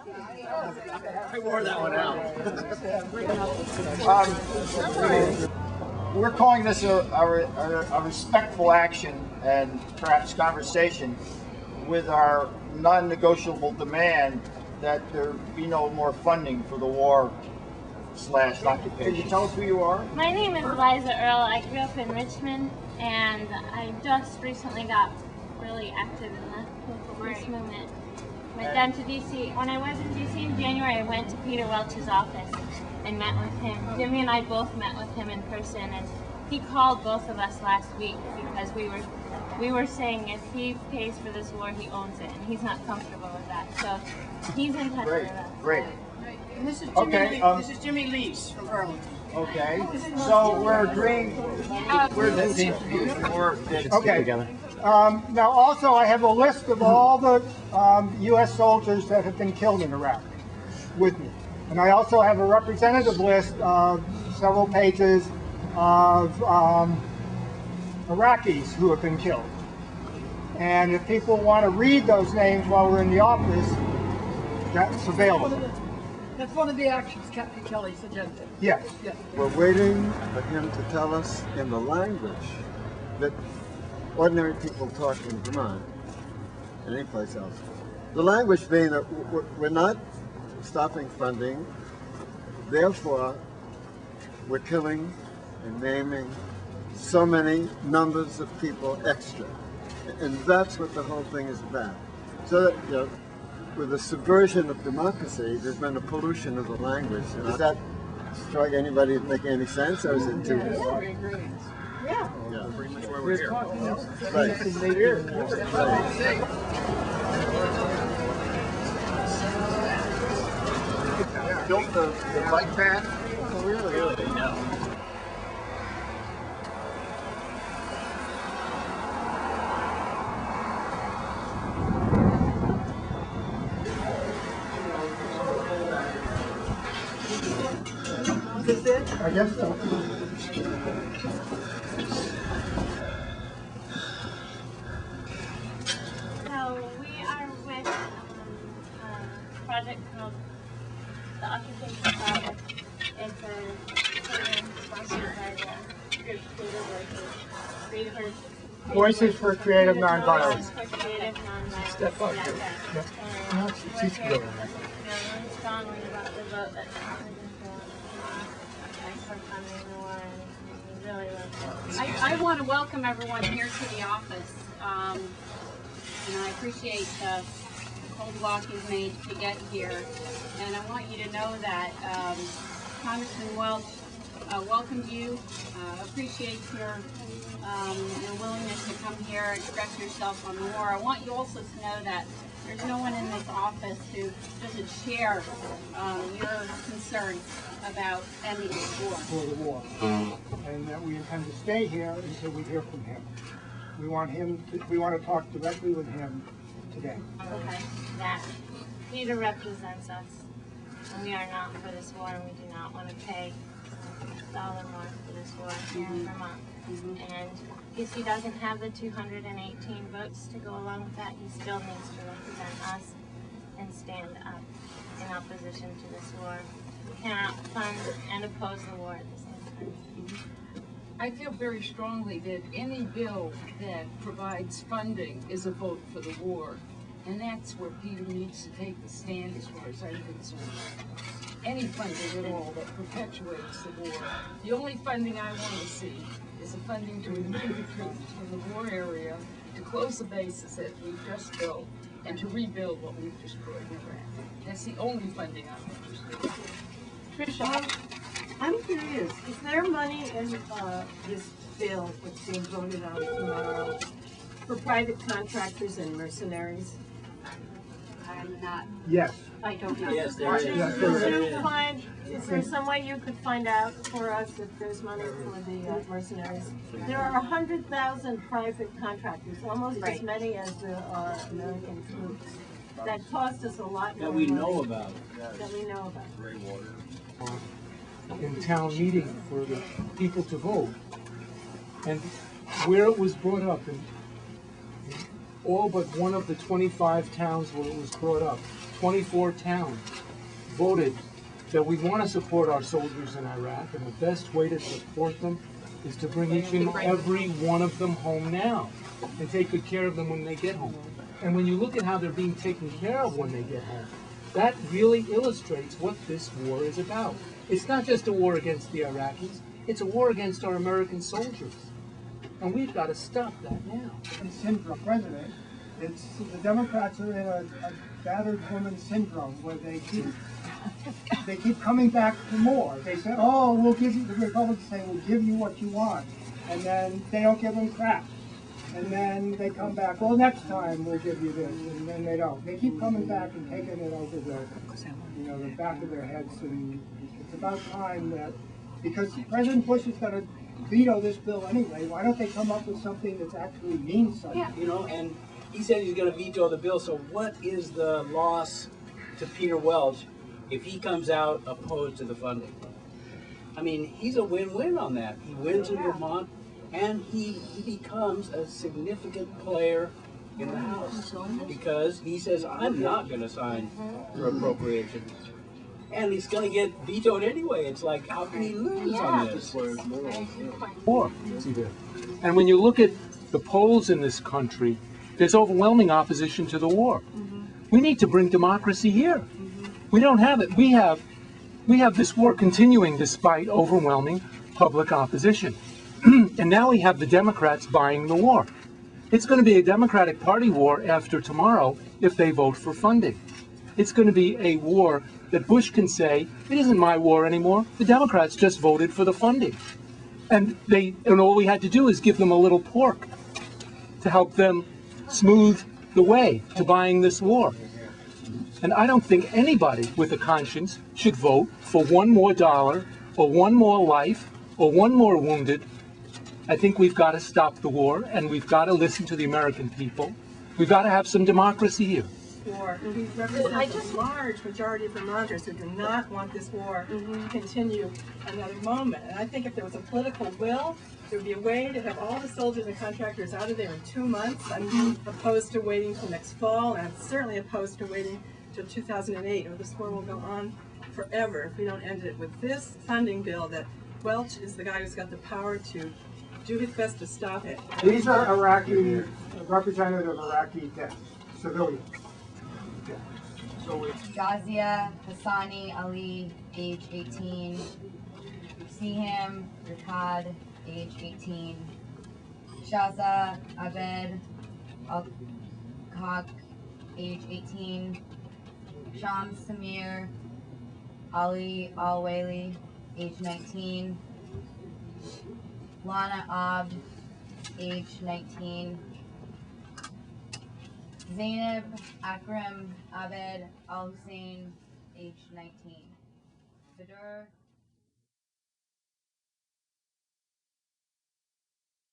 I wore that one out. We're calling this a respectful action and perhaps conversation with our non-negotiable demand that there be no more funding for the war/occupation. Can you tell us who you are? My name is Liza Earl. I grew up in Richmond, and I just recently got really active in the local peace movement. Went down to D.C. When I was in D.C. in January, I went to Peter Welch's office and met with him. Jimmy and I both met with him in person, and he called both of us last week because we were saying if he pays for this war, he owns it, and he's not comfortable with that. So he's in touch with us. Great. And this is Jimmy this is Jimmy Lees from Arlington. Okay. So we're agreeing. Okay. Now also I have a list of all the U.S. soldiers that have been killed in Iraq with me. And I also have a representative list of several pages of Iraqis who have been killed. And if people want to read those names while we're in the office, that's available. That's one of the actions Captain Kelly's agenda. Yes. We're waiting for him to tell us in the language that ordinary people talk in Vermont and any place else. The language being that we're not stopping funding, therefore we're killing and maiming so many numbers of people extra. And that's what the whole thing is about. So that, you know, with the subversion of democracy, there's been a pollution of the language. Does that strike anybody making any sense, or is it too? Yeah. Pretty much where we're here. Right. Built the bike path? Really? No. Is this it? I guess so. So we are with a project called the Occupation Project. It's a program sponsored by the group Creative Voices for Creative Nonviolence. For Creative Nonviolence. Step up. Yeah. Yeah. She's good. Really strongly about the vote that happened for funding the war, and we really love it. I want to welcome everyone here to the office. I appreciate the cold walk you've made to get here, and I want you to know that Congressman Welch welcomed you, appreciates your willingness to come here, express yourself on the war. I want you also to know that there's no one in this office who doesn't share your concerns about ending the war. For the war. And that we intend to stay here until we hear from him. We want to talk directly with him today. Okay, that Peter represents us, and we are not for this war, and we do not want to pay $1 more for this war here in Vermont. And if he doesn't have the 218 votes to go along with that, he still needs to represent us and stand up in opposition to this war. We cannot fund and oppose the war at the same time. I feel very strongly that any bill that provides funding is a vote for the war. And that's where Peter needs to take the stand as far as I'm concerned. Any funding at all that perpetuates the war. The only funding I want to see is a funding to remove the troops from the war area, to close the bases that we've just built, and to rebuild what we've destroyed in Iraq. That's the only funding I'm interested in. Tricia, I'm curious, is there money in this bill that's being voted on tomorrow for private contractors and mercenaries? I'm not. Yes. I don't know. Yes, there is. Is there some way you could find out for us if there's money for the mercenaries? There are 100,000 private contractors, almost as many as there are American troops. That cost us a lot more That we money know about. that we know about. In town meeting for the people to vote, and where it was brought up, in all but one of the 25 towns where it was brought up, 24 towns voted that we want to support our soldiers in Iraq, and the best way to support them is to bring each and every one of them home now and take good care of them when they get home. And when you look at how they're being taken care of when they get home, that really illustrates what this war is about. It's not just a war against the Iraqis, it's a war against our American soldiers. And we've got to stop that now. Syndrome, President, it's the Democrats are in a battered woman syndrome where they keep coming back for more. They say, oh, we'll give you, the Republicans say, we'll give you what you want. And then they don't give them crap. And then they come back, well, next time we'll give you this. And then they don't. They keep coming back and taking it over the back of their heads. And it's about time that, because President Bush is going to veto this bill anyway, why don't they come up with something that actually means something? Yeah. You know, and he said he's going to veto the bill, so what is the loss to Peter Welch if he comes out opposed to the funding? I mean, he's a win-win on that. He wins in Vermont, and he becomes a significant player in the House because he says, I'm not going to sign for appropriations. And he's going to get vetoed anyway. It's like, how can he lose on this? War. And when you look at the polls in this country, there's overwhelming opposition to the war. We need to bring democracy here. We don't have it. We have this war continuing despite overwhelming public opposition. And now we have the Democrats buying the war. It's going to be a Democratic Party war after tomorrow if they vote for funding. It's going to be a war that Bush can say, it isn't my war anymore. The Democrats just voted for the funding. And all we had to do is give them a little pork to help them smooth the way to buying this war. And I don't think anybody with a conscience should vote for one more dollar or one more life or one more wounded. I think we've got to stop the war, and we've got to listen to the American people. We've got to have some democracy here. War. We represent a large majority of Vermonters who do not want this war to continue another moment. And I think if there was a political will, there would be a way to have all the soldiers and contractors out of there in 2 months. I'm opposed to waiting till next fall, and I'm certainly opposed to waiting till 2008, or this war will go on forever if we don't end it with this funding bill that Welch is the guy who's got the power to do his best to stop it. These are Iraqi, representative of Iraqi civilians. Gazia Hassani Ali, age 18. Siham Rikad, age 18. Shaza Abed Al-Khak, age 18. Shams Samir Ali Al-Wali, age 19. Lana Abd, age 19. Zainab Akram Abed Al-Hussein, age 19. Badur